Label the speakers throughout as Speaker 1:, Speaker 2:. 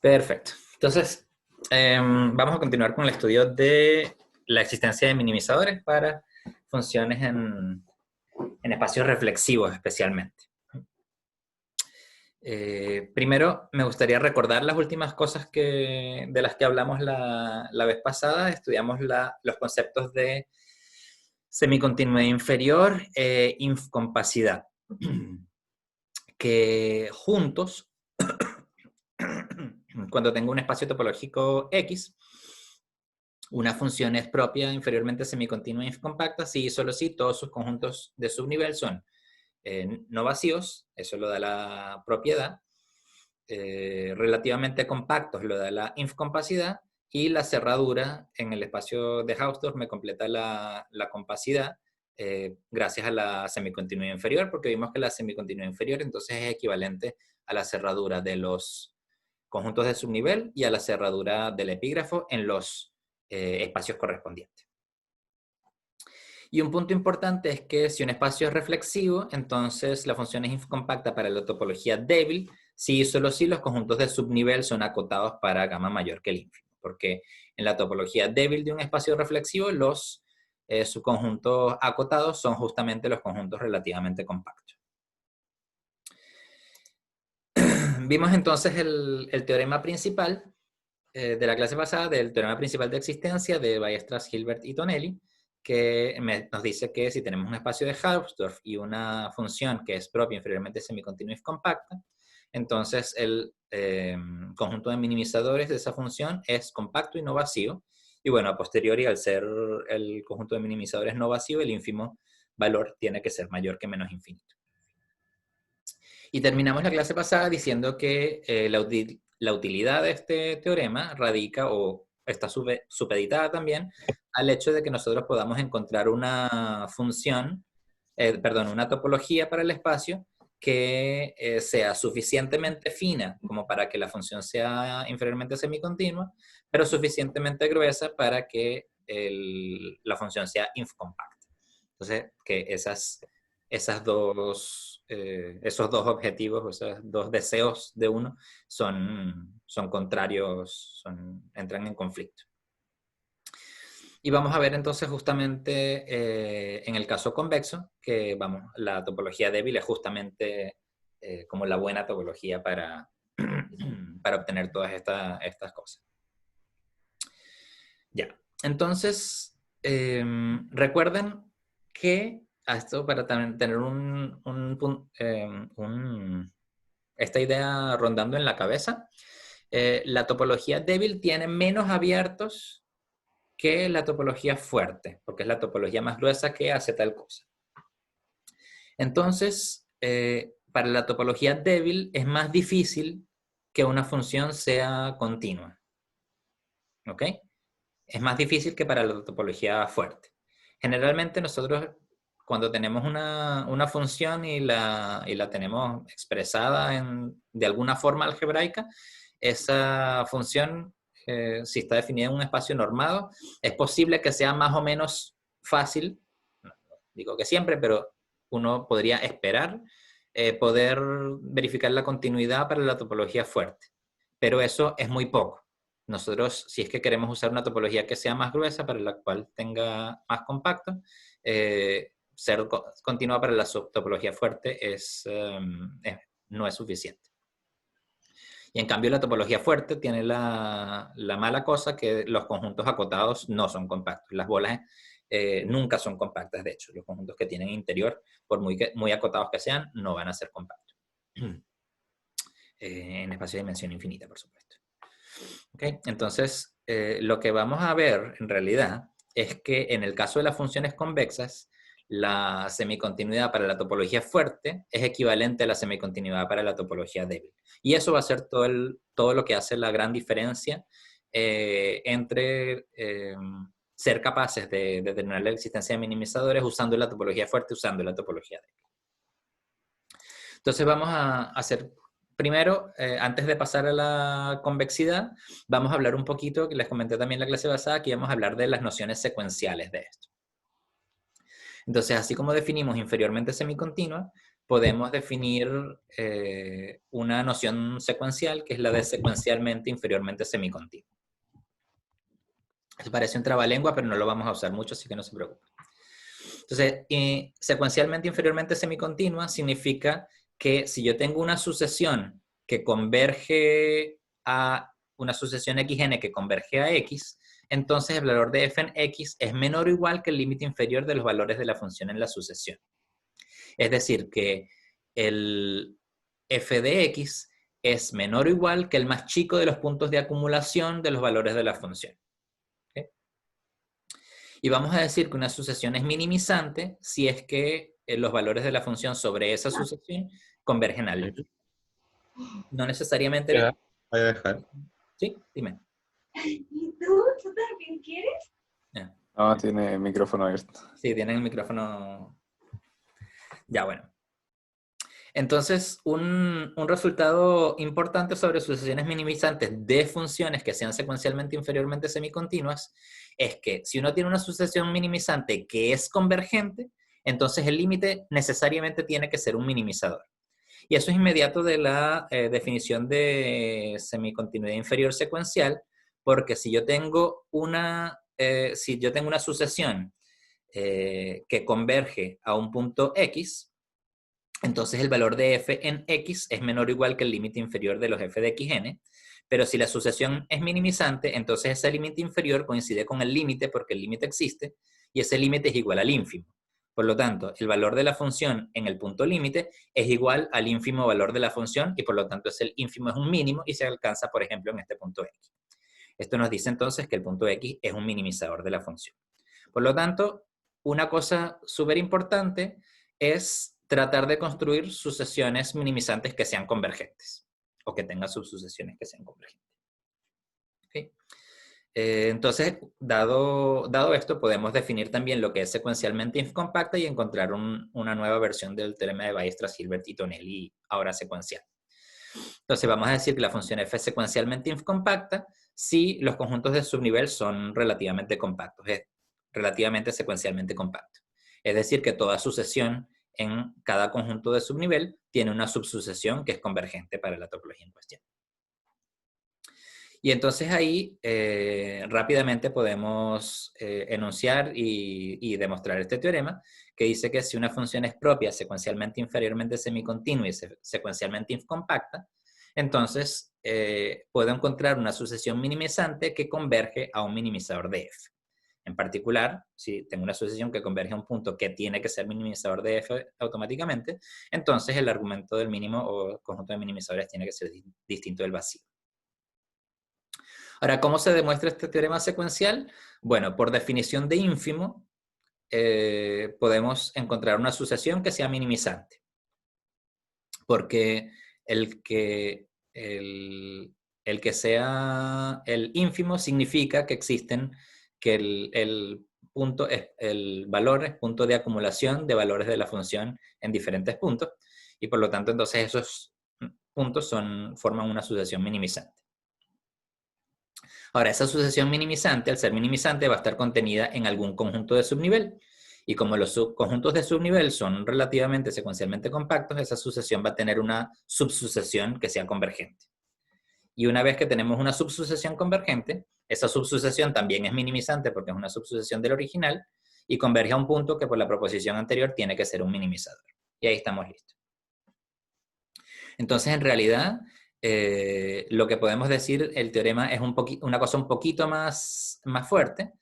Speaker 1: Perfecto. Entonces, vamos a continuar con el estudio de la existencia de minimizadores para funciones en espacios reflexivos especialmente. Primero, me gustaría recordar las últimas cosas de las que hablamos la vez pasada. Estudiamos los conceptos de semicontinuidad inferior e incompacidad, que juntos, cuando tengo un espacio topológico X, una función es propia inferiormente semicontinua e incompacta si y solo si todos sus conjuntos de subnivel son no vacíos, eso lo da la propiedad, relativamente compactos lo da la incompacidad, y la cerradura en el espacio de Hausdorff me completa la compacidad gracias a la semicontinuidad inferior, porque vimos que la semicontinuidad inferior entonces es equivalente a la cerradura de los conjuntos de subnivel y a la cerradura del epígrafo en los espacios correspondientes. Y un punto importante es que si un espacio es reflexivo, entonces la función es incompacta para la topología débil si y solo si los conjuntos de subnivel son acotados para gamma mayor que el ínfimo. Porque en la topología débil de un espacio reflexivo, los subconjuntos acotados son justamente los conjuntos relativamente compactos. Vimos entonces el teorema principal de la clase pasada, del teorema principal de existencia de Weierstrass, Hilbert y Tonelli, que nos dice que si tenemos un espacio de Hausdorff y una función que es propia inferiormente semicontinua y compacta, entonces el conjunto de minimizadores de esa función es compacto y no vacío. Y bueno, a posteriori, al ser el conjunto de minimizadores no vacío, el ínfimo valor tiene que ser mayor que menos infinito. Y terminamos la clase pasada diciendo que la utilidad de este teorema radica o está supeditada también al hecho de que nosotros podamos encontrar una función, una topología para el espacio que sea suficientemente fina como para que la función sea inferiormente semicontinua, pero suficientemente gruesa para que la función sea incompacta. Entonces, que esos dos objetivos, esos dos deseos de uno son contrarios, entran en conflicto. Y vamos a ver entonces justamente en el caso convexo, que la topología débil es justamente como la buena topología para, para obtener todas estas cosas. Ya, entonces recuerden que esto para tener esta idea rondando en la cabeza, la topología débil tiene menos abiertos que la topología fuerte, porque es la topología más gruesa que hace tal cosa. Entonces, para la topología débil es más difícil que una función sea continua. ¿Ok? Es más difícil que para la topología fuerte. Generalmente nosotros, cuando tenemos una función y la tenemos expresada de alguna forma algebraica, esa función, si está definida en un espacio normado, es posible que sea más o menos fácil, no digo que siempre, pero uno podría esperar poder verificar la continuidad para la topología fuerte. Pero eso es muy poco. Nosotros, si es que queremos usar una topología que sea más gruesa, para la cual tenga más compacto, ser continua para la topología fuerte no es suficiente. Y en cambio la topología fuerte tiene la mala cosa que los conjuntos acotados no son compactos. Las bolas nunca son compactas, de hecho. Los conjuntos que tienen interior, por muy acotados que sean, no van a ser compactos. En espacio de dimensión infinita, por supuesto. ¿Okay? Entonces, lo que vamos a ver en realidad es que en el caso de las funciones convexas, la semicontinuidad para la topología fuerte es equivalente a la semicontinuidad para la topología débil. Y eso va a ser todo lo que hace la gran diferencia entre ser capaces de determinar la existencia de minimizadores usando la topología fuerte, usando la topología débil. Entonces vamos a hacer... Primero, antes de pasar a la convexidad, vamos a hablar un poquito, que les comenté también en la clase pasada, que íbamos a hablar de las nociones secuenciales de esto. Entonces, así como definimos inferiormente semicontinua, podemos definir una noción secuencial, que es la de secuencialmente inferiormente semicontinuo. Eso parece un trabalengua, pero no lo vamos a usar mucho, así que no se preocupen. Entonces, secuencialmente inferiormente semicontinua significa que si yo tengo una sucesión que converge a una sucesión xn que converge a x, entonces el valor de f en x es menor o igual que el límite inferior de los valores de la función en la sucesión. Es decir, que el f de x es menor o igual que el más chico de los puntos de acumulación de los valores de la función. ¿Okay? Y vamos a decir que una sucesión es minimizante si es que los valores de la función sobre esa sucesión convergen al... No necesariamente...
Speaker 2: Ya, voy a dejar.
Speaker 1: ¿Sí? Dime.
Speaker 3: ¿Y tú también quieres?
Speaker 1: Yeah.
Speaker 2: No, tiene el micrófono abierto.
Speaker 1: Sí, tienen el micrófono... Ya, bueno. Entonces, un resultado importante sobre sucesiones minimizantes de funciones que sean secuencialmente inferiormente semicontinuas es que si uno tiene una sucesión minimizante que es convergente, entonces el límite necesariamente tiene que ser un minimizador. Y eso es inmediato de la definición de semicontinuidad inferior secuencial, porque si yo tengo una sucesión que converge a un punto X, entonces el valor de f en x es menor o igual que el límite inferior de los f de xn, pero si la sucesión es minimizante, entonces ese límite inferior coincide con el límite porque el límite existe y ese límite es igual al ínfimo. Por lo tanto, el valor de la función en el punto límite es igual al ínfimo valor de la función y por lo tanto el ínfimo es un mínimo y se alcanza, por ejemplo, en este punto x. Esto nos dice entonces que el punto x es un minimizador de la función. Por lo tanto, una cosa súper importante es tratar de construir sucesiones minimizantes que sean convergentes o que tengan subsucesiones que sean convergentes. ¿Okay? Entonces, dado esto, podemos definir también lo que es secuencialmente incompacta y encontrar una nueva versión del teorema de Weierstrass, Hilbert y Tonelli, ahora secuencial. Entonces, vamos a decir que la función f es secuencialmente incompacta si los conjuntos de subnivel son relativamente compactos, es relativamente secuencialmente compacto. Es decir, que toda sucesión en cada conjunto de subnivel tiene una subsucesión que es convergente para la topología en cuestión. Y entonces ahí rápidamente podemos enunciar y demostrar este teorema que dice que si una función es propia, secuencialmente inferiormente semicontinua y secuencialmente incompacta, entonces puedo encontrar una sucesión minimizante que converge a un minimizador de f. En particular, si tengo una sucesión que converge a un punto que tiene que ser minimizador de f automáticamente, entonces el argumento del mínimo o conjunto de minimizadores tiene que ser distinto del vacío. Ahora, ¿cómo se demuestra este teorema secuencial? Bueno, por definición de ínfimo, podemos encontrar una sucesión que sea minimizante. Porque el que sea el ínfimo significa que existen, que el valor es punto de acumulación de valores de la función en diferentes puntos, y por lo tanto entonces esos puntos forman una sucesión minimizante. Ahora, esa sucesión minimizante, al ser minimizante, va a estar contenida en algún conjunto de subnivel, y como los subconjuntos de subnivel son relativamente secuencialmente compactos, esa sucesión va a tener una subsucesión que sea convergente. Y una vez que tenemos una subsucesión convergente, esa subsucesión también es minimizante porque es una subsucesión del original y converge a un punto que por la proposición anterior tiene que ser un minimizador. Y ahí estamos listos. Entonces, en realidad, lo que podemos decir, el teorema es una cosa un poquito más fuerte,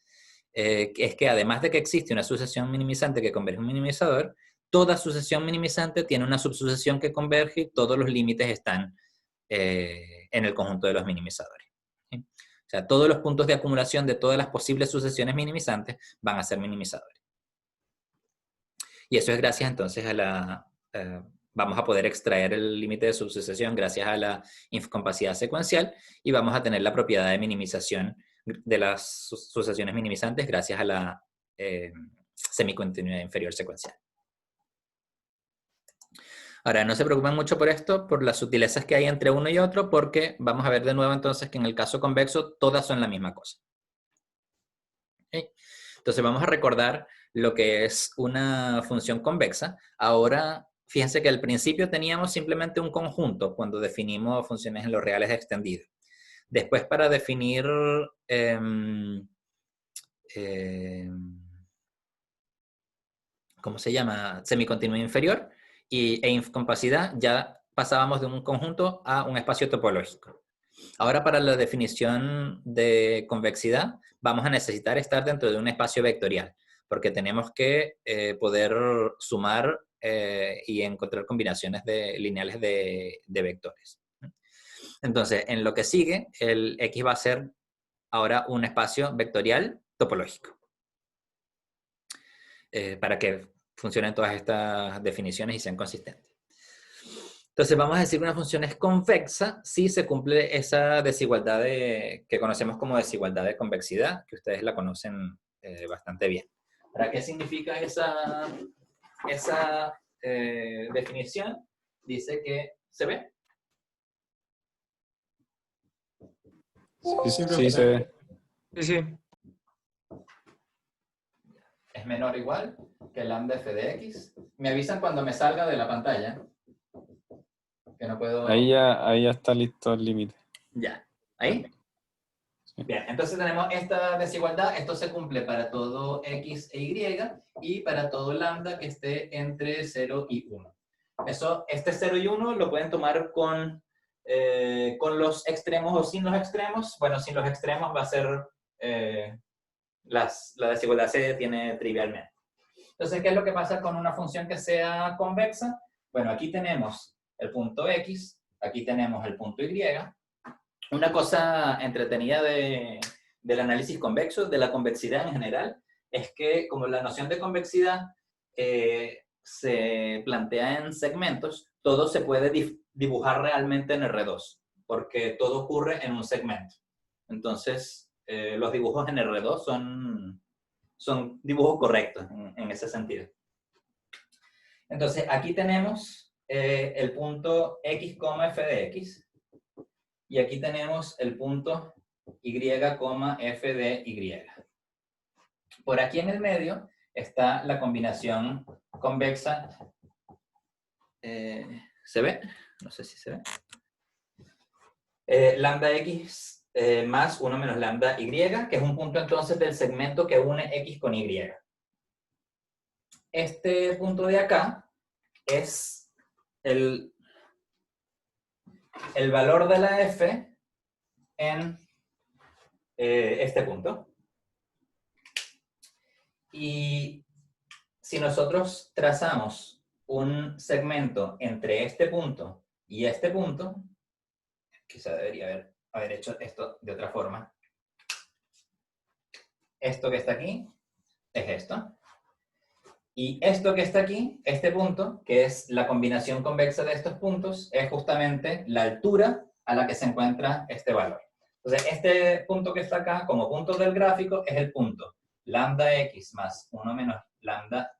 Speaker 1: es que además de que existe una sucesión minimizante que converge a un minimizador, toda sucesión minimizante tiene una subsucesión que converge y todos los límites están en el conjunto de los minimizadores. ¿Sí? O sea, todos los puntos de acumulación de todas las posibles sucesiones minimizantes van a ser minimizadores. Y eso es gracias entonces a la... vamos a poder extraer el límite de subsucesión gracias a la incompacidad secuencial y vamos a tener la propiedad de minimización de las sucesiones minimizantes gracias a la semicontinuidad inferior secuencial. Ahora, no se preocupen mucho por esto, por las sutilezas que hay entre uno y otro, porque vamos a ver de nuevo entonces que en el caso convexo todas son la misma cosa. ¿Okay? Entonces vamos a recordar lo que es una función convexa. Ahora fíjense que al principio teníamos simplemente un conjunto cuando definimos funciones en los reales extendidos. Después, para definir ¿cómo se llama? Semicontinuidad inferior e incompacidad, ya pasábamos de un conjunto a un espacio topológico. Ahora, para la definición de convexidad, vamos a necesitar estar dentro de un espacio vectorial, porque tenemos que poder sumar y encontrar combinaciones lineales de vectores. Entonces, en lo que sigue, el X va a ser ahora un espacio vectorial topológico. Para que funcionen todas estas definiciones y sean consistentes. Entonces, vamos a decir que una función es convexa si se cumple esa desigualdad que conocemos como desigualdad de convexidad, que ustedes la conocen bastante bien. ¿Para qué significa esa definición? Dice que, ¿se ve?
Speaker 2: Sí, se ve.
Speaker 4: Sí.
Speaker 1: Es menor o igual que lambda f de x. Me avisan cuando me salga de la pantalla. Que no puedo...
Speaker 2: Ahí ya está listo el límite.
Speaker 1: Ya. ¿Ahí?
Speaker 2: Sí.
Speaker 1: Bien, entonces tenemos esta desigualdad. Esto se cumple para todo x e y y para todo lambda que esté entre 0 y 1. Este 0 y 1 lo pueden tomar con los extremos o sin los extremos. Bueno, sin los extremos va a ser... la desigualdad se detiene trivialmente. Entonces, ¿qué es lo que pasa con una función que sea convexa? Bueno, aquí tenemos el punto X, aquí tenemos el punto Y. Una cosa entretenida del análisis convexo, de la convexidad en general, es que como la noción de convexidad se plantea en segmentos, todo se puede dibujar realmente en R2, porque todo ocurre en un segmento. Entonces, los dibujos en R2 son dibujos correctos en ese sentido. Entonces, aquí tenemos el punto x, f de x, y aquí tenemos el punto y, f de y. Por aquí en el medio está la combinación convexa. ¿Se ve? No sé si se ve. Lambda x más 1 menos lambda y, que es un punto entonces del segmento que une x con y. Este punto de acá es el valor de la f en este punto. Y si nosotros trazamos un segmento entre este punto y este punto, quizá debería haber hecho esto de otra forma. Esto que está aquí es esto. Y esto que está aquí, este punto, que es la combinación convexa de estos puntos, es justamente la altura a la que se encuentra este valor. Entonces, este punto que está acá, como punto del gráfico, es el punto lambda x más 1 menos lambda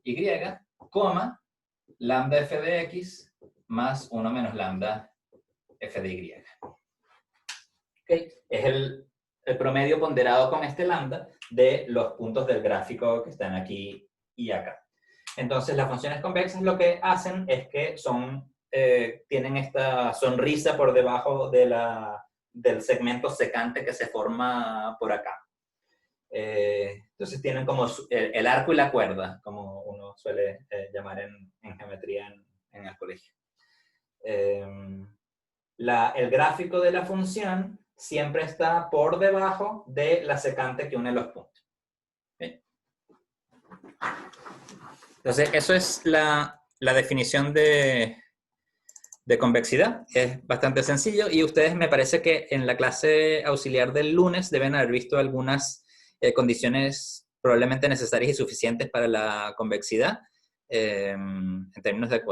Speaker 1: y, coma, lambda f de x más 1 menos lambda f de y. ¿Okay? Es el promedio ponderado con este lambda de los puntos del gráfico que están aquí y acá. Entonces, las funciones convexas lo que hacen es que tienen esta sonrisa por debajo del segmento secante que se forma por acá. Entonces tienen como el arco y la cuerda, como uno suele llamar en geometría en el colegio. El gráfico de la función siempre está por debajo de la secante que une los puntos. ¿Sí? Entonces, eso es la definición de convexidad. Es bastante sencillo y ustedes me parece que en la clase auxiliar del lunes deben haber visto algunas condiciones probablemente necesarias y suficientes para la convexidad en términos de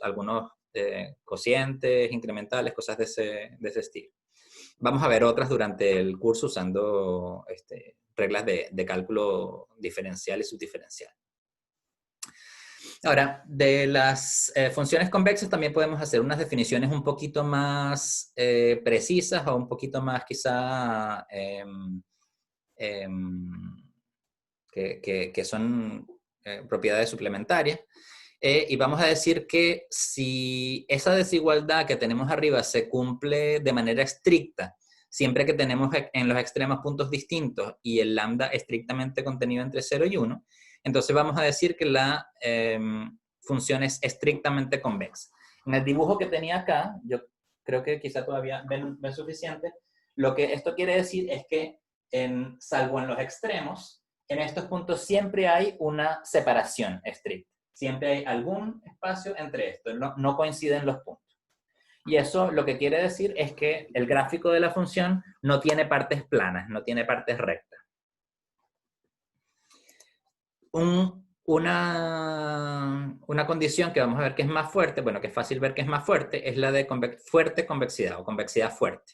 Speaker 1: algunos cocientes, incrementales, cosas de ese estilo. Vamos a ver otras durante el curso usando reglas de cálculo diferencial y subdiferencial. Ahora, de las funciones convexas también podemos hacer unas definiciones un poquito más precisas o un poquito más quizá que son propiedades suplementarias. Y vamos a decir que si esa desigualdad que tenemos arriba se cumple de manera estricta, siempre que tenemos en los extremos puntos distintos y el lambda estrictamente contenido entre 0 y 1, entonces vamos a decir que la función es estrictamente convexa. En el dibujo que tenía acá, yo creo que quizá todavía ven suficiente, lo que esto quiere decir es que, salvo en los extremos, en estos puntos siempre hay una separación estricta. Siempre hay algún espacio entre estos, no coinciden los puntos. Y eso lo que quiere decir es que el gráfico de la función no tiene partes planas, no tiene partes rectas. Una condición que vamos a ver que es más fuerte, bueno, que es fácil ver que es más fuerte, es la de fuerte convexidad o convexidad fuerte.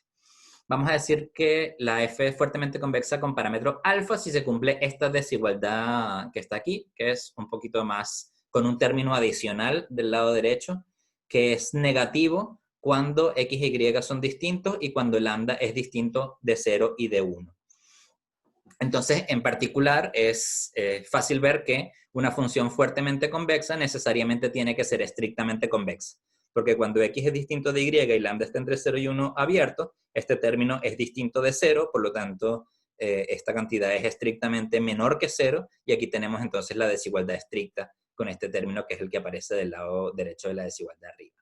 Speaker 1: Vamos a decir que la F es fuertemente convexa con parámetro alfa si se cumple esta desigualdad que está aquí, que es un poquito más con un término adicional del lado derecho, que es negativo cuando x y y son distintos y cuando lambda es distinto de 0 y de 1. Entonces, en particular, es fácil ver que una función fuertemente convexa necesariamente tiene que ser estrictamente convexa. Porque cuando x es distinto de y y lambda está entre 0 y 1 abierto, este término es distinto de 0, por lo tanto, esta cantidad es estrictamente menor que 0, y aquí tenemos entonces la desigualdad estricta con este término que es el que aparece del lado derecho de la desigualdad arriba.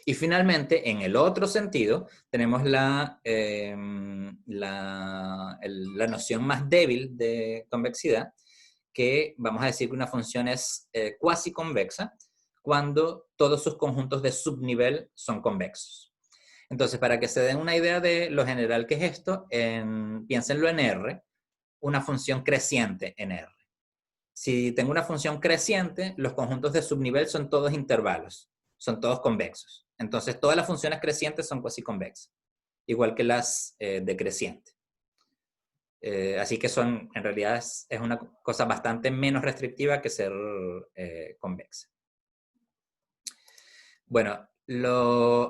Speaker 1: Y finalmente, en el otro sentido, tenemos la noción más débil de convexidad, que vamos a decir que una función es cuasi convexa cuando todos sus conjuntos de subnivel son convexos. Entonces, para que se den una idea de lo general que es esto, piénsenlo en R, una función creciente en R. Si tengo una función creciente, los conjuntos de subnivel son todos intervalos, son todos convexos. Entonces, todas las funciones crecientes son cuasi convexas, igual que las decrecientes. Así que en realidad es una cosa bastante menos restrictiva que ser convexa. Bueno,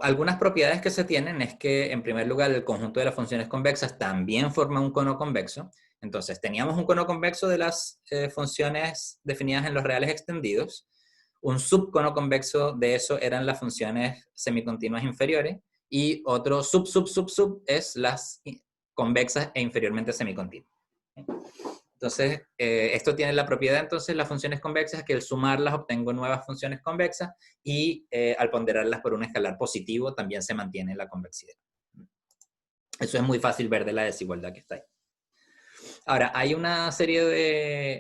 Speaker 1: algunas propiedades que se tienen es que, en primer lugar, el conjunto de las funciones convexas también forma un cono convexo. Entonces, teníamos un cono convexo de las funciones definidas en los reales extendidos. Un subcono convexo de eso eran las funciones semicontinuas inferiores, y otro sub es las convexas e inferiormente semicontinuas. Entonces, esto tiene la propiedad, entonces, las funciones convexas, que al sumarlas obtengo nuevas funciones convexas, y al ponderarlas por un escalar positivo también se mantiene la convexidad. Eso es muy fácil ver de la desigualdad que está ahí. Ahora, hay una serie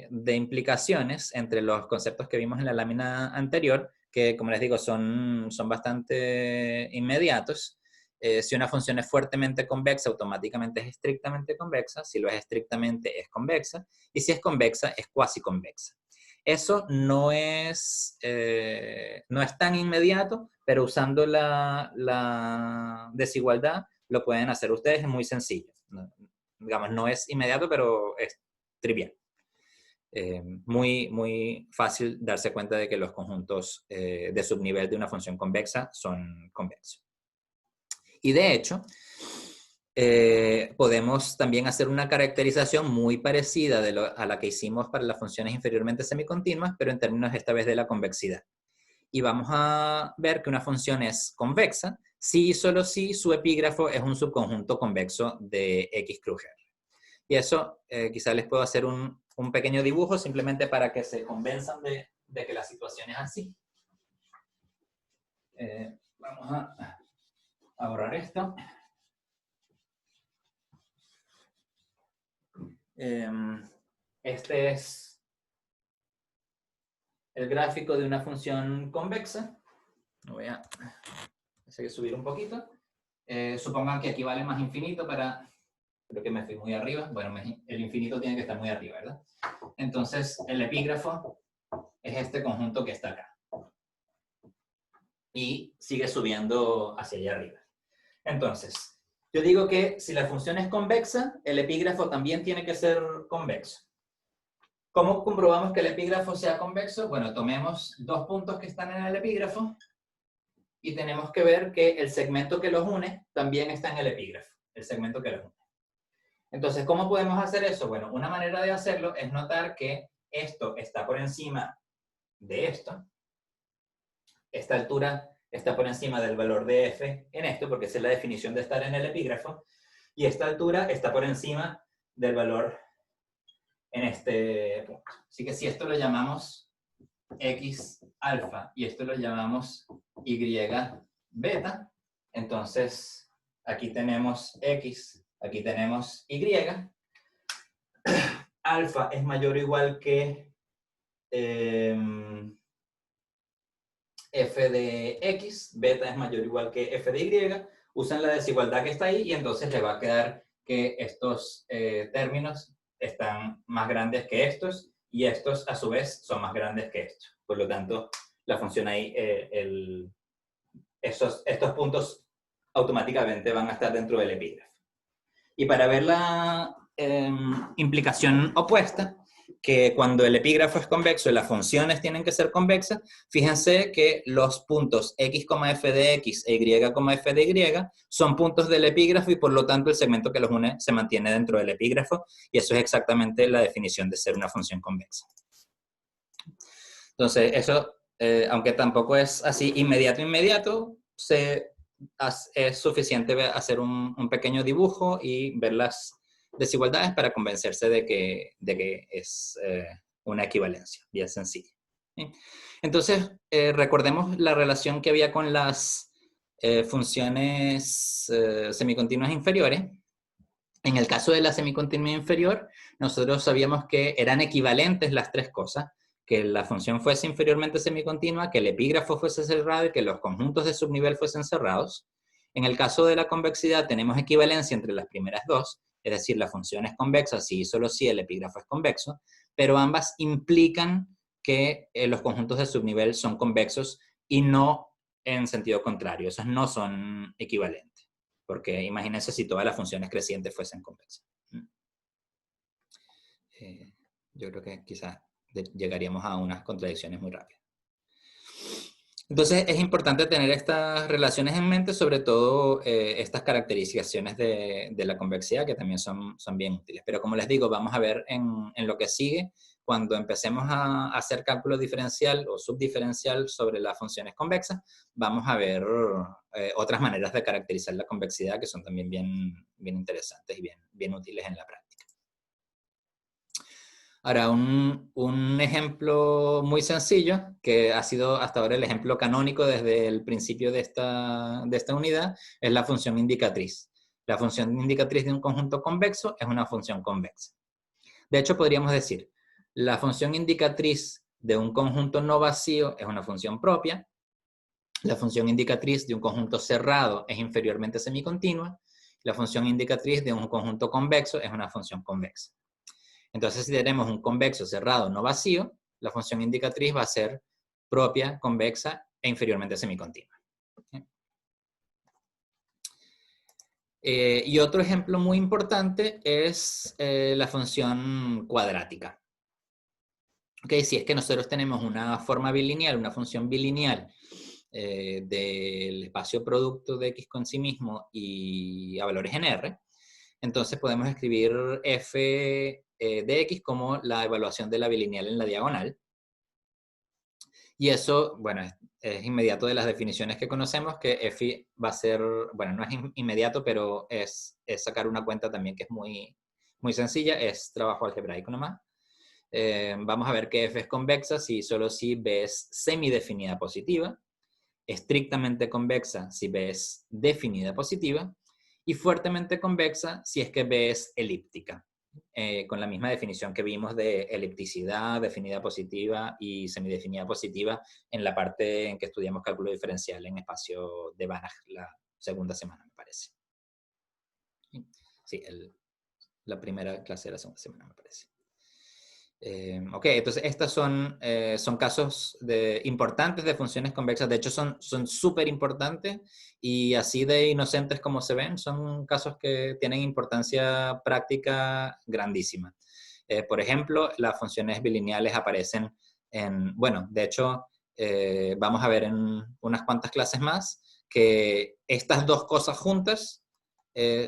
Speaker 1: de implicaciones entre los conceptos que vimos en la lámina anterior, que, como les digo, son bastante inmediatos. Si una función es fuertemente convexa, automáticamente es estrictamente convexa. Si lo es estrictamente, es convexa. Y si es convexa, es cuasi convexa. Eso no es tan inmediato, pero usando la desigualdad lo pueden hacer ustedes, es muy sencillo. Digamos, no es inmediato, pero es trivial. Muy fácil darse cuenta de que los conjuntos de subnivel de una función convexa son convexos. Y de hecho, podemos también hacer una caracterización muy parecida a la que hicimos para las funciones inferiormente semicontinuas, pero en términos esta vez de la convexidad. Y vamos a ver que una función es convexa si y solo si su epígrafo es un subconjunto convexo de X cruz R. Y eso quizás les puedo hacer un pequeño dibujo simplemente para que se convenzan de que la situación es así. Vamos a borrar esto. Este es el gráfico de una función convexa. Voy a subir un poquito. Supongan que aquí vale más infinito para... Creo que me fui muy arriba. Bueno, el infinito tiene que estar muy arriba, ¿verdad? Entonces, el epígrafo es este conjunto que está acá. Y sigue subiendo hacia allá arriba. Entonces, yo digo que si la función es convexa, el epígrafo también tiene que ser convexo. ¿Cómo comprobamos que el epígrafo sea convexo? Bueno, tomemos dos puntos que están en el epígrafo y tenemos que ver que el segmento que los une también está en el epígrafo. El segmento que los une. Entonces, ¿cómo podemos hacer eso? Bueno, una manera de hacerlo es notar que esto está por encima de esto. Esta altura está por encima del valor de f en esto, porque esa es la definición de estar en el epígrafo. Y esta altura está por encima del valor en este punto. Así que si esto lo llamamos x alfa y esto lo llamamos y beta, entonces aquí tenemos x, aquí tenemos y. Alfa es mayor o igual que f de x, beta es mayor o igual que f de y, usan la desigualdad que está ahí y entonces le va a quedar que estos términos están más grandes que estos y estos a su vez son más grandes que estos. Por lo tanto, la función ahí, estos puntos automáticamente van a estar dentro del epígrafo. Y para ver la implicación opuesta, que cuando el epígrafo es convexo y las funciones tienen que ser convexas, fíjense que los puntos x, f de x e y, f de y son puntos del epígrafo y por lo tanto el segmento que los une se mantiene dentro del epígrafo y eso es exactamente la definición de ser una función convexa. Entonces, eso, aunque tampoco es así inmediato, es suficiente hacer un pequeño dibujo y ver las desigualdades para convencerse de que es una equivalencia, bien sencilla. ¿Sí? Entonces, recordemos la relación que había con las funciones semicontinuas inferiores. En el caso de la semicontinua inferior, nosotros sabíamos que eran equivalentes las tres cosas, que la función fuese inferiormente semicontinua, que el epígrafo fuese cerrado y que los conjuntos de subnivel fuesen cerrados. En el caso de la convexidad tenemos equivalencia entre las primeras dos, es decir, la función es convexa si y solo si el epígrafo es convexo, pero ambas implican que los conjuntos de subnivel son convexos y no en sentido contrario, esos no son equivalentes, porque imagínense si todas las funciones crecientes fuesen convexas. Yo creo que quizás llegaríamos a unas contradicciones muy rápidas. Entonces es importante tener estas relaciones en mente, sobre todo estas caracterizaciones de la convexidad que también son bien útiles. Pero como les digo, vamos a ver en lo que sigue, cuando empecemos a hacer cálculo diferencial o subdiferencial sobre las funciones convexas, vamos a ver otras maneras de caracterizar la convexidad que son también bien interesantes y bien útiles en la práctica. Ahora, un ejemplo muy sencillo, que ha sido hasta ahora el ejemplo canónico desde el principio de esta unidad, es la función indicatriz. La función indicatriz de un conjunto convexo es una función convexa. De hecho, podríamos decir, la función indicatriz de un conjunto no vacío es una función propia, la función indicatriz de un conjunto cerrado es inferiormente semicontinua, la función indicatriz de un conjunto convexo es una función convexa. Entonces, si tenemos un convexo cerrado no vacío, la función indicatriz va a ser propia, convexa e inferiormente semicontinua. Y otro ejemplo muy importante es la función cuadrática. Okay, si es que nosotros tenemos una forma bilineal, una función bilineal del espacio producto de x con sí mismo y a valores en R, entonces podemos escribir f de x como la evaluación de la bilineal en la diagonal. Y eso, bueno, es inmediato de las definiciones que conocemos, que f va a ser, bueno, no es inmediato, pero es sacar una cuenta también que es muy sencilla, es trabajo algebraico nomás. Vamos a ver que f es convexa si solo si b es semidefinida positiva, estrictamente convexa si b es definida positiva, y fuertemente convexa si es que B es elíptica, con la misma definición que vimos de elipticidad, definida positiva y semidefinida positiva en la parte en que estudiamos cálculo diferencial en espacio de Banach la segunda semana, me parece. Sí, la primera clase de la segunda semana, me parece. Ok, entonces estos son casos importantes de funciones convexas. De hecho, son súper importantes y así de inocentes como se ven, son casos que tienen importancia práctica grandísima. Por ejemplo, las funciones bilineales aparecen bueno, de hecho, vamos a ver en unas cuantas clases más que estas dos cosas juntas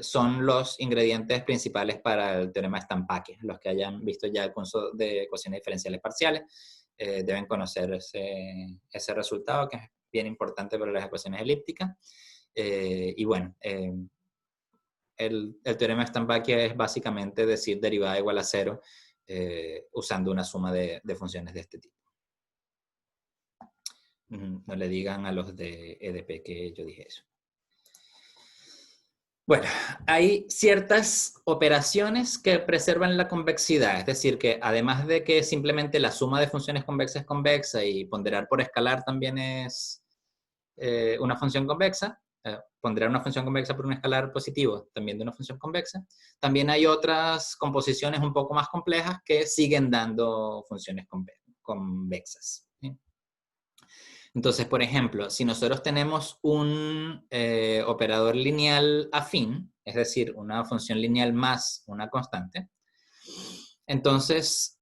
Speaker 1: son los ingredientes principales para el teorema de Stampake. Los que hayan visto ya el curso de ecuaciones diferenciales parciales deben conocer ese resultado, que es bien importante para las ecuaciones elípticas. Y bueno, el teorema de Stambackia es básicamente decir derivada igual a 0 usando una suma de funciones de este tipo. No le digan a los de EDP que yo dije eso. Bueno, hay ciertas operaciones que preservan la convexidad, es decir, que además de que simplemente la suma de funciones convexas es convexa y ponderar por escalar también es una función convexa, ponderar una función convexa por un escalar positivo también de una función convexa, también hay otras composiciones un poco más complejas que siguen dando funciones convexas. ¿Sí? Entonces, por ejemplo, si nosotros tenemos un operador lineal afín, es decir, una función lineal más una constante, entonces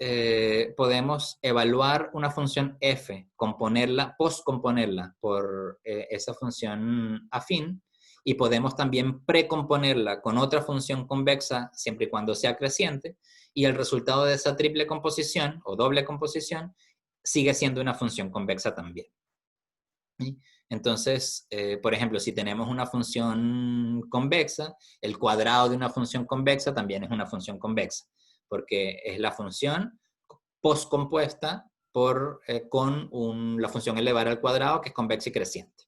Speaker 1: podemos evaluar una función f, poscomponerla por esa función afín, y podemos también precomponerla con otra función convexa siempre y cuando sea creciente, y el resultado de esa triple composición o doble composición sigue siendo una función convexa también. ¿Sí? Entonces, por ejemplo, si tenemos una función convexa, el cuadrado de una función convexa también es una función convexa, porque es la función poscompuesta con la función elevar al cuadrado, que es convexa y creciente.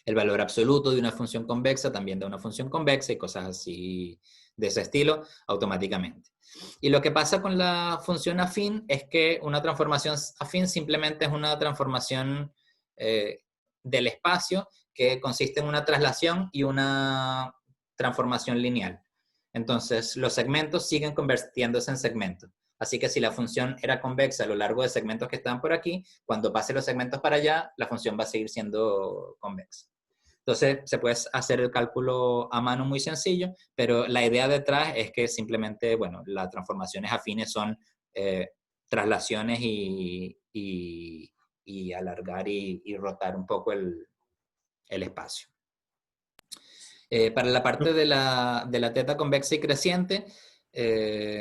Speaker 1: El valor absoluto de una función convexa también da una función convexa y cosas así de ese estilo automáticamente. Y lo que pasa con la función afín es que una transformación afín simplemente es una transformación del espacio que consiste en una traslación y una transformación lineal. Entonces, los segmentos siguen convirtiéndose en segmentos. Así que si la función era convexa a lo largo de segmentos que estaban por aquí, cuando pase los segmentos para allá, la función va a seguir siendo convexa. Entonces, se puede hacer el cálculo a mano muy sencillo, pero la idea detrás es que simplemente, bueno, las transformaciones afines son traslaciones y alargar y rotar un poco el espacio. Para la parte de la teta convexa y creciente,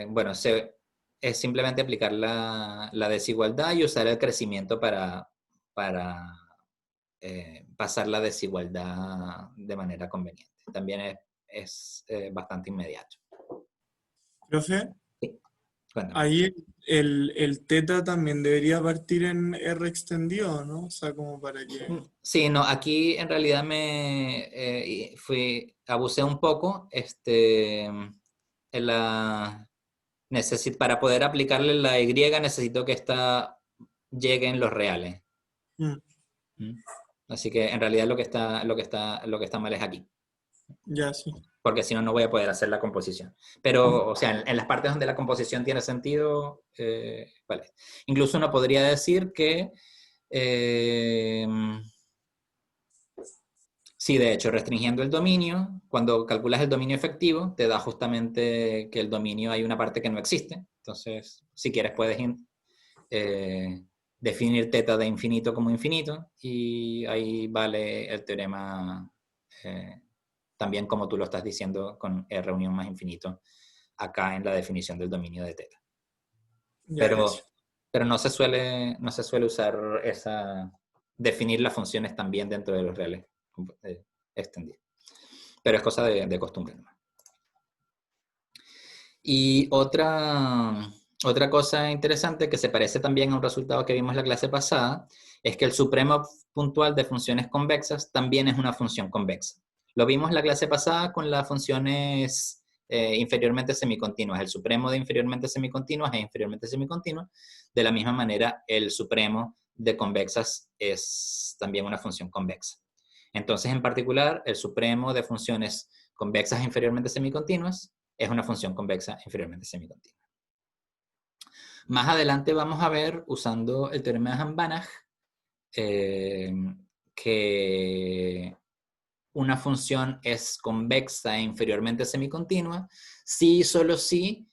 Speaker 1: bueno, es simplemente aplicar la desigualdad y usar el crecimiento para pasar la desigualdad de manera conveniente. También es bastante inmediato.
Speaker 4: Profe,
Speaker 1: Sí, cuéntame.
Speaker 4: ahí el teta también debería partir en R extendido, ¿no? O sea, como para que...
Speaker 1: Sí, no, aquí en realidad abusé un poco. Para poder aplicarle la Y necesito que esta llegue en los reales. Así que en realidad lo que está mal es aquí.
Speaker 4: Ya, sí.
Speaker 1: Porque si no, no voy a poder hacer la composición. Pero, o sea, en las partes donde la composición tiene sentido, vale. Incluso uno podría decir que sí, de hecho, restringiendo el dominio, cuando calculas el dominio efectivo, te da justamente que el dominio hay una parte que no existe. Entonces, si quieres, puedes definir teta de infinito como infinito, y ahí vale el teorema también como tú lo estás diciendo con R unión más infinito acá en la definición del dominio de teta.
Speaker 4: Ya,
Speaker 1: Pero no se suele usar definir las funciones también dentro de los reales extendidos. Pero es cosa de costumbre. Y otra cosa interesante que se parece también a un resultado que vimos la clase pasada es que el supremo puntual de funciones convexas también es una función convexa. Lo vimos la clase pasada con las funciones inferiormente semicontinuas. El supremo de inferiormente semicontinuas es inferiormente semicontinuo. De la misma manera, el supremo de convexas es también una función convexa. Entonces, en particular, el supremo de funciones convexas inferiormente semicontinuas es una función convexa inferiormente semicontinua. Más adelante vamos a ver, usando el teorema de Hahn-Banach, que una función es convexa e inferiormente semicontinua si y solo si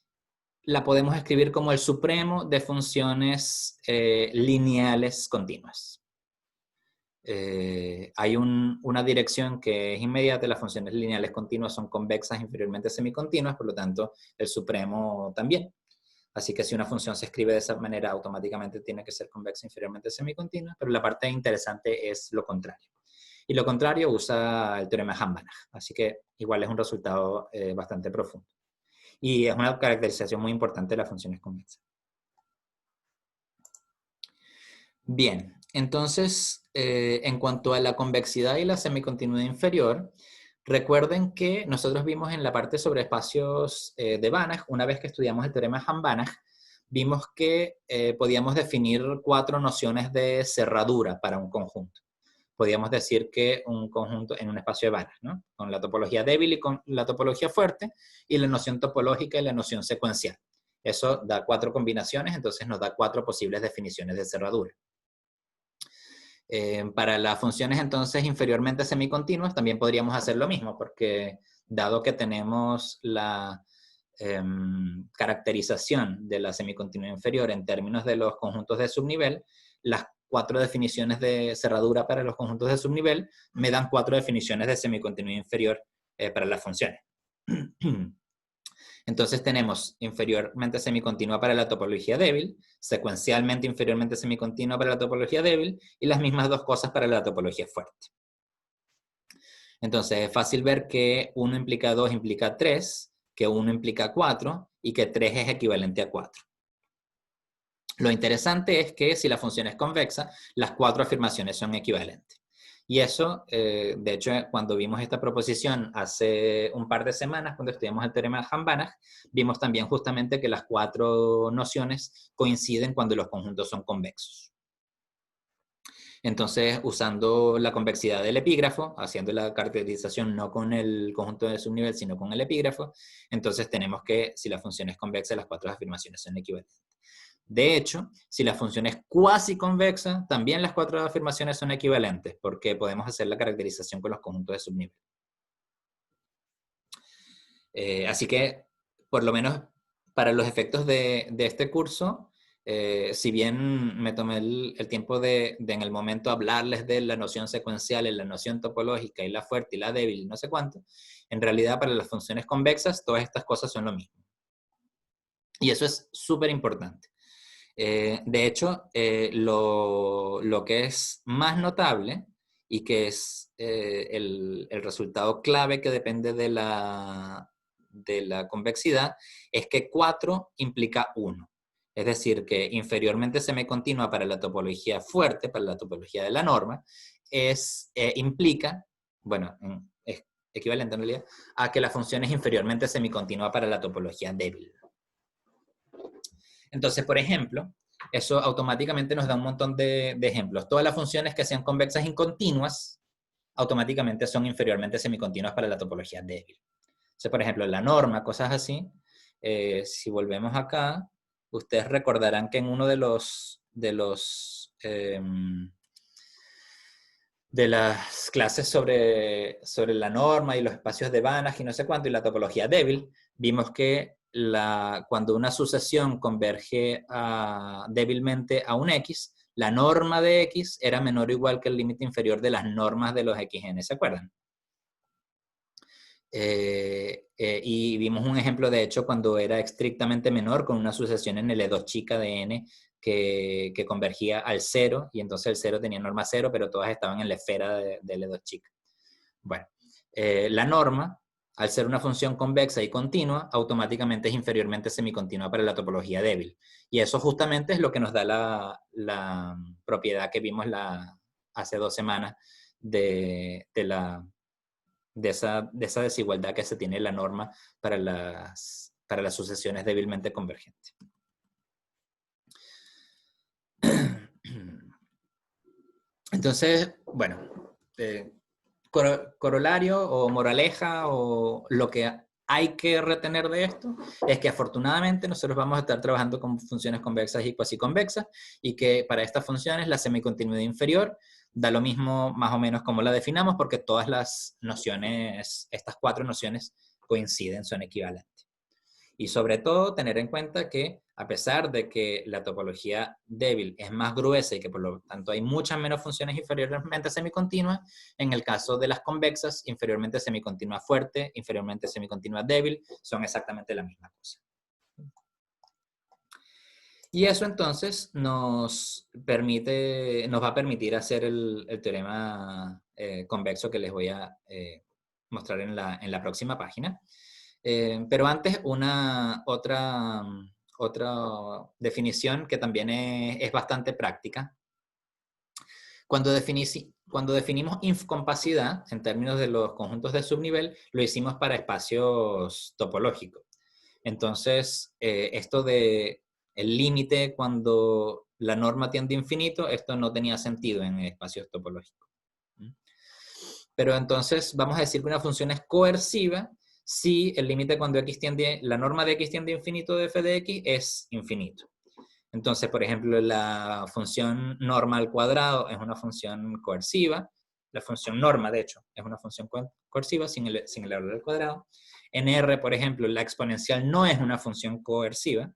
Speaker 1: la podemos escribir como el supremo de funciones lineales continuas. Hay una dirección que es inmediata. Las funciones lineales continuas son convexas inferiormente semicontinuas, por lo tanto el supremo también. Así que si una función se escribe de esa manera, automáticamente tiene que ser convexa inferiormente semicontinua, pero la parte interesante es lo contrario. Y lo contrario usa el teorema de Hahn-Banach, así que igual es un resultado bastante profundo. Y es una caracterización muy importante de las funciones convexas. Bien, entonces, en cuanto a la convexidad y la semicontinuidad inferior, recuerden que nosotros vimos en la parte sobre espacios de Banach, una vez que estudiamos el teorema de Hahn-Banach, vimos que podíamos definir 4 nociones de cerradura para un conjunto. Podríamos decir que un conjunto en un espacio de Banach, ¿no? Con la topología débil y con la topología fuerte, y la noción topológica y la noción secuencial. Eso da 4 combinaciones, entonces nos da 4 posibles definiciones de cerradura. Para las funciones entonces inferiormente semicontinuas también podríamos hacer lo mismo, porque dado que tenemos la caracterización de la semicontinuidad inferior en términos de los conjuntos de subnivel, las 4 definiciones de cerradura para los conjuntos de subnivel me dan 4 definiciones de semicontinuidad inferior para las funciones. Entonces tenemos inferiormente semicontinua para la topología débil, secuencialmente inferiormente semicontinua para la topología débil, y las mismas 2 cosas para la topología fuerte. Entonces es fácil ver que 1 implica 2 implica 3, que 1 implica 4, y que 3 es equivalente a 4. Lo interesante es que si la función es convexa, las 4 afirmaciones son equivalentes. Y eso, de hecho, cuando vimos esta proposición hace un par de semanas, cuando estudiamos el teorema de Hahn-Banach, vimos también justamente que las 4 nociones coinciden cuando los conjuntos son convexos. Entonces, usando la convexidad del epígrafo, haciendo la caracterización no con el conjunto de subnivel, sino con el epígrafo, entonces tenemos que, si la función es convexa, las 4 afirmaciones son equivalentes. De hecho, si la función es cuasi convexa, también las 4 afirmaciones son equivalentes, porque podemos hacer la caracterización con los conjuntos de subnivel. Así que, por lo menos para los efectos de este curso, si bien me tomé el tiempo de en el momento hablarles de la noción secuencial, la noción topológica y la fuerte y la débil y no sé cuánto, en realidad para las funciones convexas todas estas cosas son lo mismo. Y eso es súper importante. De hecho, lo que es más notable y que es el resultado clave que depende de la convexidad es que 4 implica 1. Es decir, que inferiormente semicontinua para la topología fuerte, para la topología de la norma, implica, bueno, es equivalente en realidad, a que la función es inferiormente semicontinua para la topología débil. Entonces, por ejemplo, eso automáticamente nos da un montón de ejemplos. Todas las funciones que sean convexas incontinuas, automáticamente son inferiormente semicontinuas para la topología débil. Entonces, por ejemplo, la norma, cosas así. Si volvemos acá, ustedes recordarán que en uno de las clases sobre la norma y los espacios de Banach y no sé cuánto, y la topología débil, vimos que cuando una sucesión converge débilmente a un X, la norma de X era menor o igual que el límite inferior de las normas de los XN, ¿se acuerdan? Y vimos un ejemplo, de hecho, cuando era estrictamente menor, con una sucesión en L2 chica de N que convergía al 0, y entonces el 0 tenía norma 0, pero todas estaban en la esfera de L2 chica. Bueno, la norma, al ser una función convexa y continua, automáticamente es inferiormente semicontinua para la topología débil. Y eso justamente es lo que nos da la propiedad que vimos hace 2 semanas de esa desigualdad que se tiene en la norma para las sucesiones débilmente convergentes. Entonces, bueno, corolario o moraleja o lo que hay que retener de esto es que afortunadamente nosotros vamos a estar trabajando con funciones convexas y cuasiconvexas, y que para estas funciones la semicontinuidad inferior da lo mismo más o menos como la definamos, porque todas las nociones, estas 4 nociones coinciden, son equivalentes. Y sobre todo tener en cuenta que a pesar de que la topología débil es más gruesa y que por lo tanto hay muchas menos funciones inferiormente semicontinuas, en el caso de las convexas, inferiormente semicontinua fuerte, inferiormente semicontinua débil, son exactamente la misma cosa. Y eso entonces nos va a permitir hacer el teorema convexo que les voy a mostrar en la próxima página. Pero antes, otra definición que también es bastante práctica. Cuando definimos infocompacidad, en términos de los conjuntos de subnivel, lo hicimos para espacios topológicos. Entonces, esto de el límite cuando la norma tiende a infinito, esto no tenía sentido en espacios topológicos. Pero entonces vamos a decir que una función es coerciva si el límite cuando la norma de x tiende a infinito de f de x es infinito. Entonces, por ejemplo, la función norma al cuadrado es una función coerciva. La función norma, de hecho, es una función coerciva sin el valor al cuadrado. En R, por ejemplo, la exponencial no es una función coerciva,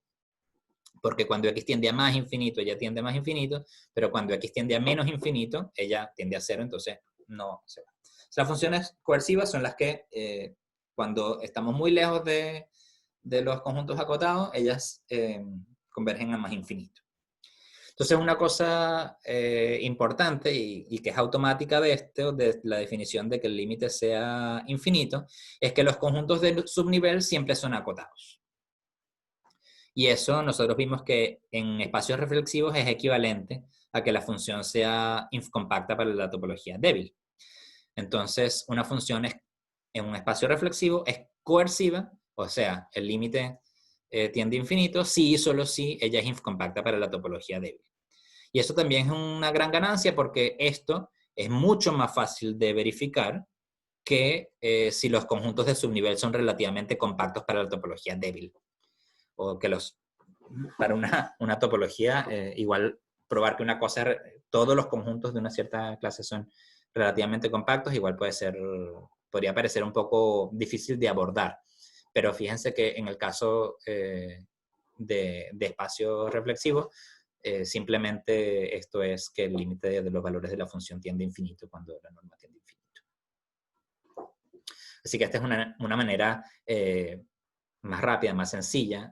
Speaker 1: porque cuando x tiende a más infinito, ella tiende a más infinito, pero cuando x tiende a menos infinito, ella tiende a cero, entonces no se va. Las funciones coercivas son las que, cuando estamos muy lejos de los conjuntos acotados, ellas convergen a más infinito. Entonces, una cosa importante y que es automática de la definición de que el límite sea infinito, es que los conjuntos de subnivel siempre son acotados. Y eso nosotros vimos que en espacios reflexivos es equivalente a que la función sea infocompacta para la topología débil. Entonces, una función en un espacio reflexivo es coerciva, o sea, el límite tiende a infinito, si y solo si ella es infocompacta para la topología débil. Y eso también es una gran ganancia porque esto es mucho más fácil de verificar que si los conjuntos de subnivel son relativamente compactos para la topología débil. O que para una topología, igual probar que todos los conjuntos de una cierta clase son relativamente compactos, igual podría parecer un poco difícil de abordar. Pero fíjense que en el caso de espacios reflexivos, simplemente esto es que el límite de los valores de la función tiende a infinito cuando la norma tiende a infinito. Así que esta es una manera más rápida, más sencilla,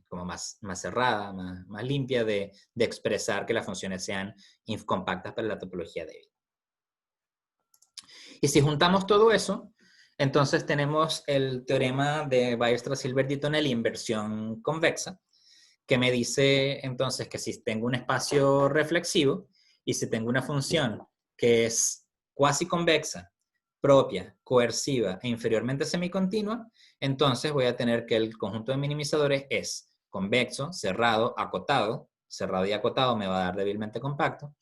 Speaker 1: como más cerrada, más limpia de expresar que las funciones sean infocompactas para la topología débil. Y si juntamos todo eso, entonces tenemos el teorema de Weierstrass-Hilbert y Tonelli en versión convexa, que me dice entonces que si tengo un espacio reflexivo y si tengo una función que es cuasi convexa, propia, coerciva e inferiormente semicontinua, entonces voy a tener que el conjunto de minimizadores es convexo, cerrado y acotado me va a dar débilmente compacto,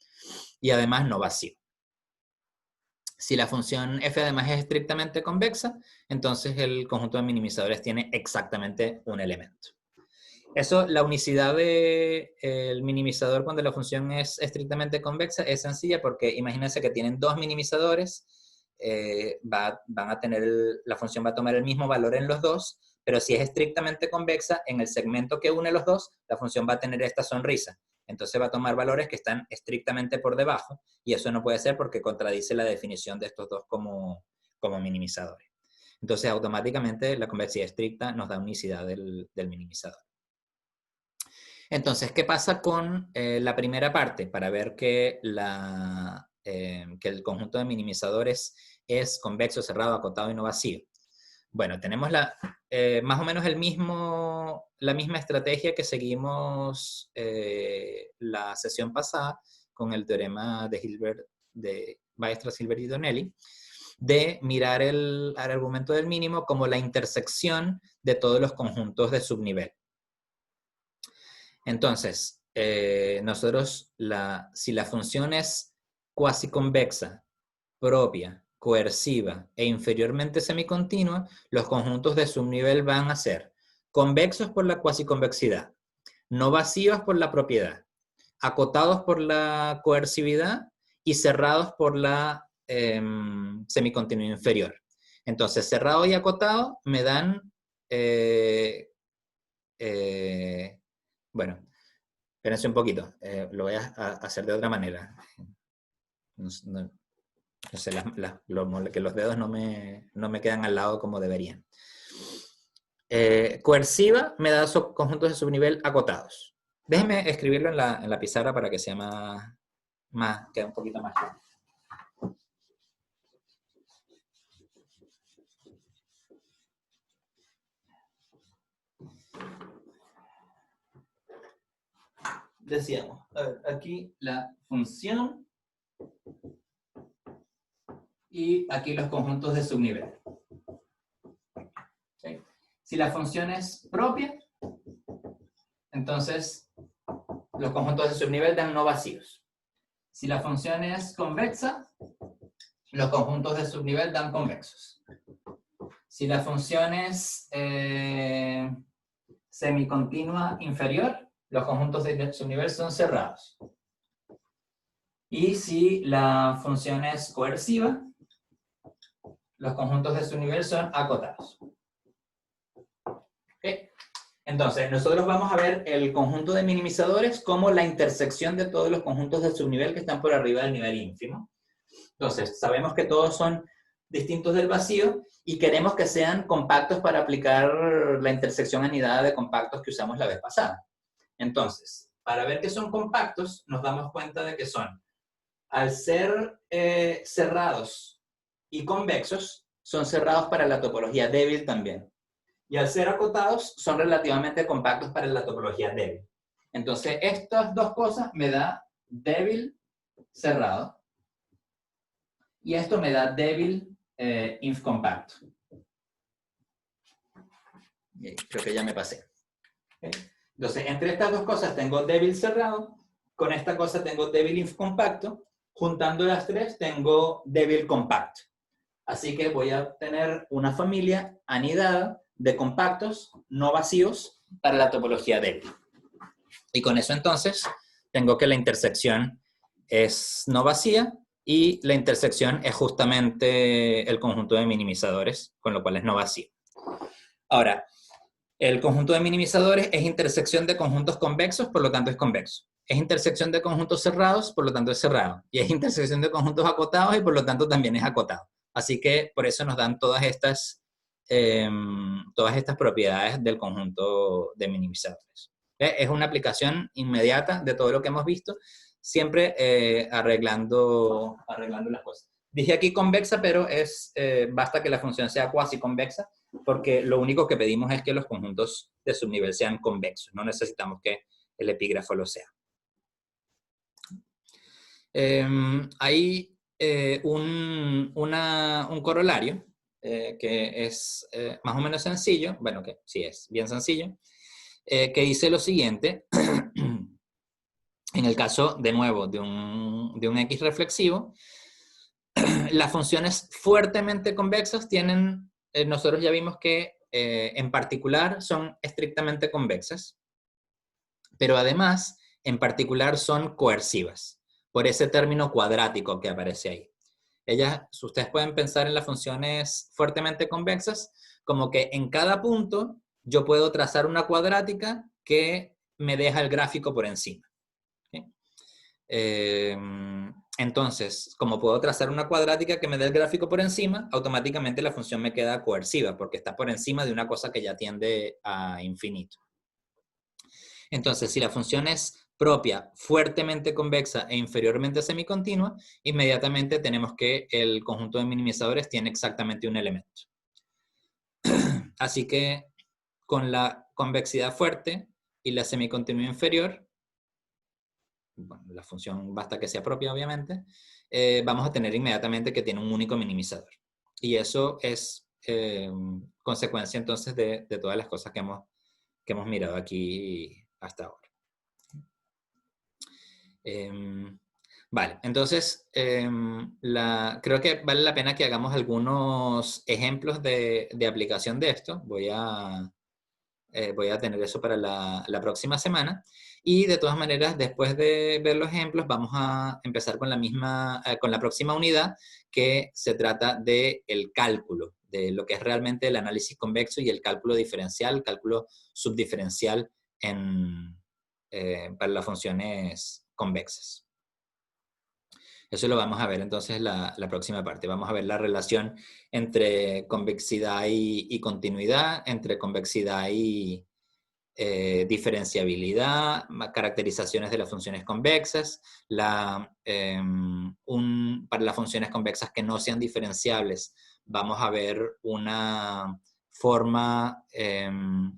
Speaker 1: y además no vacío. Si la función f además es estrictamente convexa, entonces el conjunto de minimizadores tiene exactamente un elemento. Eso, la unicidad del minimizador cuando la función es estrictamente convexa es sencilla porque imagínense que tienen dos minimizadores, la función va a tomar el mismo valor en los dos, pero si es estrictamente convexa, en el segmento que une los dos, la función va a tener esta sonrisa. Entonces va a tomar valores que están estrictamente por debajo, y eso no puede ser porque contradice la definición de estos dos como minimizadores. Entonces automáticamente la convexidad estricta nos da unicidad del minimizador. Entonces, ¿qué pasa con la primera parte? Para ver que el conjunto de minimizadores es convexo, cerrado, acotado y no vacío. Bueno, tenemos más o menos la misma estrategia que seguimos la sesión pasada con el teorema de Weierstrass-Hilbert y Tonelli, de mirar el argumento del mínimo como la intersección de todos los conjuntos de subnivel. Entonces, nosotros, si la función es cuasi convexa, propia, coerciva e inferiormente semicontinua, los conjuntos de subnivel van a ser convexos por la cuasiconvexidad, no vacíos por la propiedad, acotados por la coercividad y cerrados por la semicontinuidad inferior. Entonces, cerrado y acotado me dan bueno, espérense un poquito, lo voy a hacer de otra manera. No sé, que los dedos no me quedan al lado como deberían. Coerciva me da conjuntos de subnivel acotados. Déjenme escribirlo en la pizarra para que sea quede un poquito más claro. Decíamos, a ver, aquí la función y aquí los conjuntos de subnivel. ¿Sí? Si la función es propia, entonces los conjuntos de subnivel dan no vacíos. Si la función es convexa, los conjuntos de subnivel dan convexos. Si la función es semicontinua inferior, los conjuntos de subnivel son cerrados. Y si la función es coerciva, los conjuntos de subnivel son acotados. ¿Okay? Entonces, nosotros vamos a ver el conjunto de minimizadores como la intersección de todos los conjuntos de subnivel que están por arriba del nivel ínfimo. Entonces, sabemos que todos son distintos del vacío y queremos que sean compactos para aplicar la intersección anidada de compactos que usamos la vez pasada. Entonces, para ver que son compactos, nos damos cuenta de que son, al ser cerrados y convexos, son cerrados para la topología débil también. Y al ser acotados, son relativamente compactos para la topología débil. Entonces, estas dos cosas me da débil cerrado. Y esto me da débil inf compacto. Creo que ya me pasé. ¿Okay? Entonces, entre estas dos cosas tengo débil cerrado. Con esta cosa tengo débil inf compacto. Juntando las tres tengo débil compacto. Así que voy a tener una familia anidada de compactos no vacíos para la topología débil. Y con eso entonces tengo que la intersección es no vacía y la intersección es justamente el conjunto de minimizadores, con lo cual es no vacío. Ahora, el conjunto de minimizadores es intersección de conjuntos convexos, por lo tanto es convexo. Es intersección de conjuntos cerrados, por lo tanto es cerrado. Y es intersección de conjuntos acotados y por lo tanto también es acotado. Así que por eso nos dan todas estas propiedades del conjunto de minimizadores. Es una aplicación inmediata de todo lo que hemos visto, siempre arreglando las cosas. Dije aquí convexa, pero basta que la función sea cuasi convexa, porque lo único que pedimos es que los conjuntos de subnivel sean convexos. No necesitamos que el epígrafo lo sea. Hay un corolario que es más o menos sencillo, bueno, que sí es bien sencillo, que dice lo siguiente. En el caso, de nuevo, de un X reflexivo, las funciones fuertemente convexas tienen, nosotros ya vimos que en particular son estrictamente convexas, pero además, en particular son coercivas, por ese término cuadrático que aparece ahí. Ustedes pueden pensar en las funciones fuertemente convexas como que en cada punto yo puedo trazar una cuadrática que me deja el gráfico por encima. ¿Okay? Entonces, como puedo trazar una cuadrática que me dé el gráfico por encima, automáticamente la función me queda coerciva porque está por encima de una cosa que ya tiende a infinito. Entonces, si la función es propia, fuertemente convexa e inferiormente semicontinua, inmediatamente tenemos que el conjunto de minimizadores tiene exactamente un elemento. Así que con la convexidad fuerte y la semicontinua inferior, bueno, la función basta que sea propia, obviamente, vamos a tener inmediatamente que tiene un único minimizador. Y eso es consecuencia entonces de todas las cosas que hemos mirado aquí hasta ahora. Vale, entonces creo que vale la pena que hagamos algunos ejemplos de aplicación de esto. Voy a tener eso para la próxima semana. Y de todas maneras, después de ver los ejemplos, vamos a empezar con la próxima unidad, que se trata del cálculo, de lo que es realmente el análisis convexo y el cálculo diferencial, cálculo subdiferencial para las funciones convexas. Eso lo vamos a ver entonces la próxima parte. Vamos a ver la relación entre convexidad y continuidad, entre convexidad y diferenciabilidad, caracterizaciones de las funciones convexas, para las funciones convexas que no sean diferenciables, vamos a ver una forma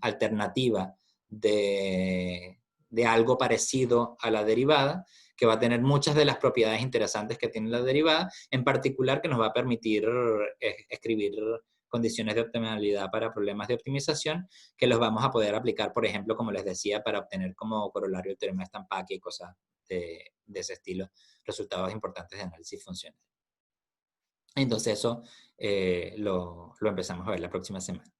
Speaker 1: alternativa de algo parecido a la derivada, que va a tener muchas de las propiedades interesantes que tiene la derivada, en particular que nos va a permitir escribir condiciones de optimalidad para problemas de optimización, que los vamos a poder aplicar, por ejemplo, como les decía, para obtener como corolario el teorema de Stampaki y cosas de ese estilo, resultados importantes de análisis funcional. Entonces eso lo empezamos a ver la próxima semana.